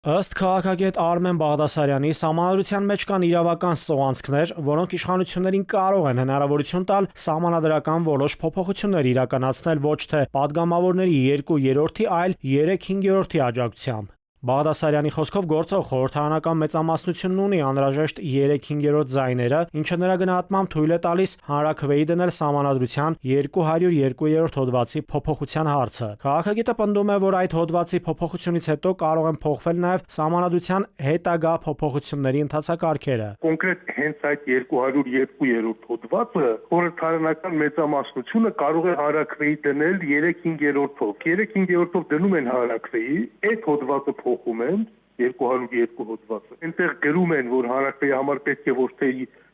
Ըստ քաղաքագետ Արմեն Բաղդասարյանի, սահմանադրության մեջ կան իրավական սողանցքներ, որոնք իշխանություններին կարող են հնարավորություն տալ սահմանադրական որոշ փոփոխություններ իրականացնել ոչ թե падգամավորների 2/3, այլ 3/5 աջակցությամբ։ Բաղդասարյանի խոսքով գործող խորհրդարանական մեծամասնությունն ունի անհրաժեշտ 3/5 ձայները, ինչը նրա գնահատմամբ թույլ է տալիս հանրաքվեի դնել սահմանադրության 202-րդ հոդվածի փոփոխության հարցը։ Քաղաքագետը պնդում է, որ այդ հոդվածի փոփոխությունից հետո կարող են փոխվել նաև սահմանադրության հետագա փոփոխությունների ընթացակարգերը։ Կոնկրետ հենց այդ 202-րդ հոդվածը խորհրդարանական մեծամասնությունը կարող է հանրաքվեի դնել 3/5-ով։ 3/5-ով դնում են հանրաքվեի, այդ հոդվածը փոխում են 202 հոդվածը։ Այնտեղ գրում են, որ հանրաքվեի համար պետք է ոչ թե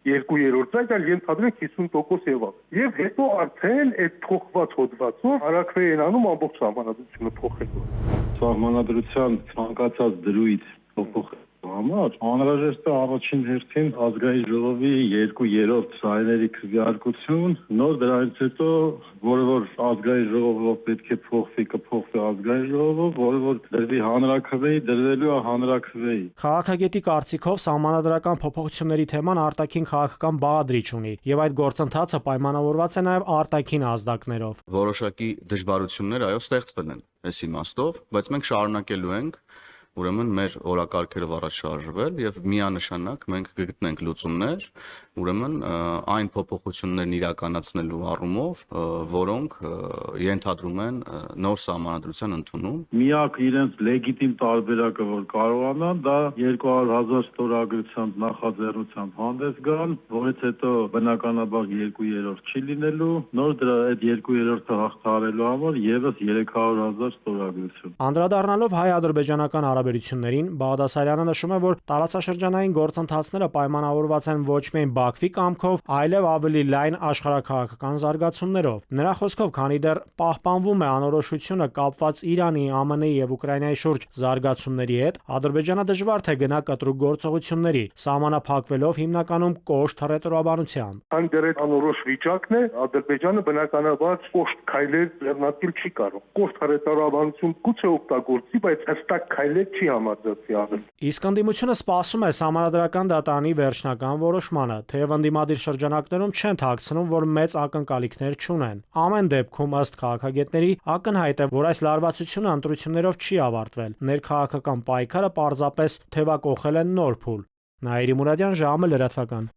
2/3 ձայն, այլ ենթադրենք 50% եղավ։ Եվ հետո արդեն այդ փոխված հոդվածով հանրաքվեի են անում ամբողջ սահմանադրությունը փոխելու։ Սահմանադրության ցանկացած դրույթ փոխել համար անհրաժեշտ է առաջին հերթին ազգային ժողովի 2/3 ձայների քվեարկություն, նոր դրանից հետո որը որ ազգային ժողովով պետք է փոխվի, կփոխվի ազգային ժողովով, որը որ դրվի հանրաքվեի, դրվելու է հանրաքվեի։ Քաղաքագետի կարծիքով սահմանադրական փոփոխությունների թեման արտաքին քաղաքական բաղադրիչ ունի, եւ այդ գործընթացը պայմանավորված է նաեւ արտաքին ազդակներով։ Որոշակի դժվարություններ այո ստեղծվել են այս իմաստով, բայց մենք շարունակելու ենք ուրեմն մեր օրակարգերով առաջ շարժվել եւ միանշանակ մենք կգտնենք լուծումներ, ուրեմն այն փոփոխություններն իրականացնելու առումով, որոնք ենթադրում են նոր սահմանադրության ընդունում։ Միակ իրենց լեգիտիմ տարբերակը, որ կարողանան, դա 200,000 ստորագրությամբ նախաձեռնությամբ հանդես գան, որից հետո բնականաբար 2/3 չի լինելու, նոր դրա այդ 2/3-ը հաղթահարելու համար եւս 300,000 ստորագրություն։ Անդրադառնալով հայ-ադրբեջանական հարաբերություններին, Բաղդասարյանը նշում է, որ տարածաշրջանային գործընթացները պայմանավորված են ոչ միայն Բաքվի կամքով, այլև ավելի լայն աշխարհաքաղաքական զարգացումներով։ Նրա խոսքով, քանի դեռ պահպանվում է անորոշությունը կապված Իրանի, ԱՄՆ-ի եւ Ուկրաինայի շուրջ զարգացումների հետ, Ադրբեջանը դժվար թե գնա կտրուկ գործողությունների, սահմանափակվելով հիմնականում կոշտ հռետորաբանությամբ։ Քանի դեռ այդ անորոշ վիճակն է, Ադրբեջանը բնականաբար կոշտ քայլեր ձեռնարկել չի կարող։ Կոշտ հռետորաբանություն գուցե օգտագործի, բայց հստակ քայլեր չի համարձակվի անել։ Իսկ ընդդիմությունը սպասում է սահմանադրական դատարանի վերջնական որոշմանը, թեև ընդդիմադիր շրջանակներում չեն թաքցնում, որ մեծ ակնկալիքներ չունեն։ Ամեն դեպքում, ըստ քաղաքագետների, ակնհայտ է, որ այս լարվածությունը ընտրություններով չի ավարտվել։ Ներքաղաքական պայքարը պարզապես թևակողել է նոր փուլ։ Նաիրի Մուրադյան, ժամը լրատվական։